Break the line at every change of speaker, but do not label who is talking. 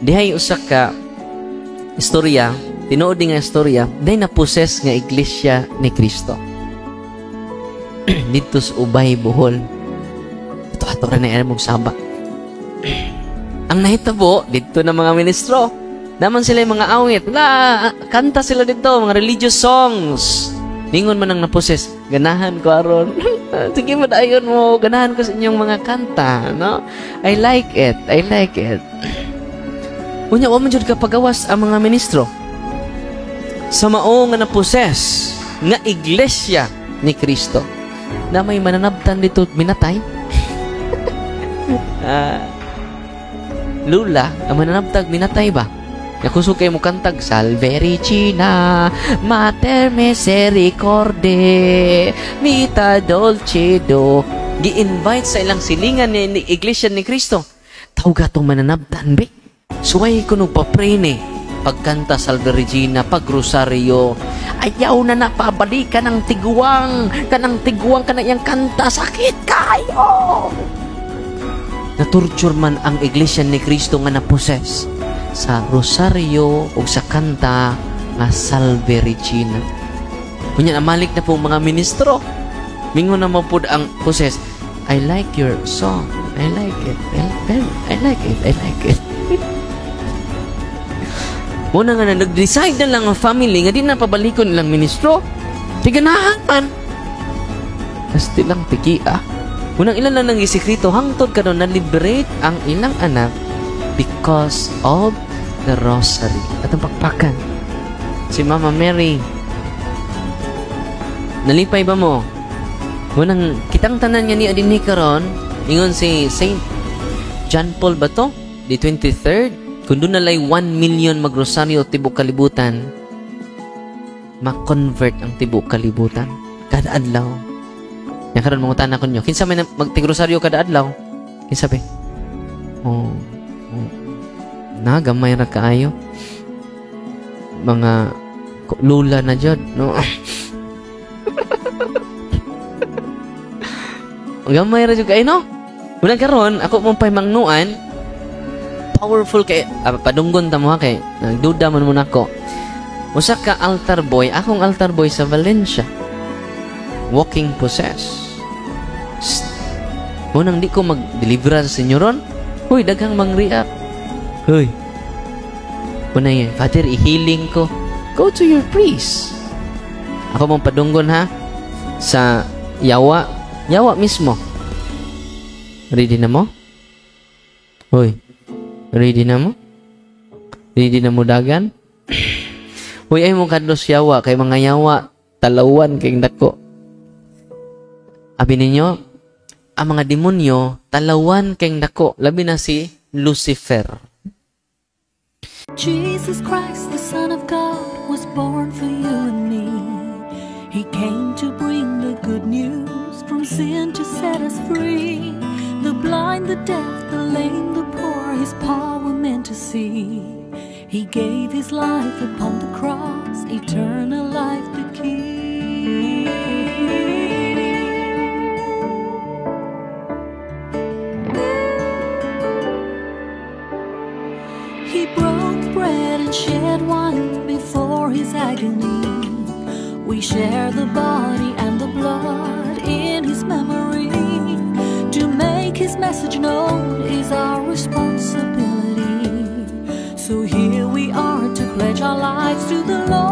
dihay usa ka istorya, tinuod nga istorya, dihay na-possess nga iglesia ni Kristo. Dito sa Ubay, Bohol. Ito ato rin na mong saba. Ang nahitabo, dito na mga ministro. Naman sila yung mga awit. Kanta sila dito, mga religious songs. Ningon man ang naposes, ganahan ko aron. Sige mo dayon mo, ganahan ko sa inyong mga kanta, no? I like it. Unya, wa man jud ka pagawas ang mga ministro. Sa mao nga naposes nga iglesia ni Kristo, na may mananabtan dito minatay. Lula, ang mananabtag minatay ba? Nakusog kayo mo kantag, Salve Regina, Mater Misericorde, Vita Dulcedo. Gi-invite sa ilang silingan ni Iglesia ni Kristo. Tawag atong mananabtan, be. Suway ko nung papray ni. Pagkanta Salve Regina, pag-rosaryo. Ayaw na napabalik ka ng tiguang, ka na iyang kanta, sakit kayo. Naturture man ang Iglesia ni Kristo nga naposes sa rosaryo o sa kanta nga Salve Regina. Kunya namalik na po mga ministro. Mingon na mo po ang poses. I like your song. I like it. Muna nga na nag-decide na lang ang family nga di na pabalikon nilang ministro. Tiganahan man. Kasti lang tikia. Unang ilan lang nang isikreto hangtod ka doon na-liberate ang ilang anak because of the rosary. At ang pakpakan. Si Mama Mary. Nalipay ba mo? Munang kitang tanan nga ni Adini karon, ingon si Saint John Paul ba to? Di 23rd. Kung doon nalay 1 million magrosaryo tibok kalibutan, ma-convert ang tibok kalibutan. Kada adlaw. Yan karon mga tanan ko nyo. Kinsa may magtigrosaryo kada adlaw? Kinsa ba? Gamay ra kaayo. Mga lula na jud, no? Gamay ra jud kay no? Una karon ako mong pahimangnuan, powerful kay padunggon ta mo kay nagduda man muna ko. Usa ka altar boy, akong altar boy sa Valencia. Walking possess. Unang di ko mag-deliver sa senyoron. Hoy, daghang mang-react. Hoy. Una yun, Father, i-healing ko. Go to your priest. Ako mong padunggon ha. Sa yawa. Yawa mismo. Ready na mo? Hoy. Ready na mo? Ready na mo dagan? Hoy, ay mong kadlos yawa. Kay mga yawa, talawan kay dako. Abi ninyo, ang mga demonyo, talawan kay dako. Labi na si Lucifer.
Jesus Christ, the Son of God, was born for you and me. He came to bring the good news, from sin to set us free. The blind, the deaf, the lame, the poor, His power meant to see. He gave His life upon the cross, eternal life the key. He broke bread and shed wine before His agony. We share the body and the blood in His memory. To make His message known is our responsibility. So here we are to pledge our lives to the Lord.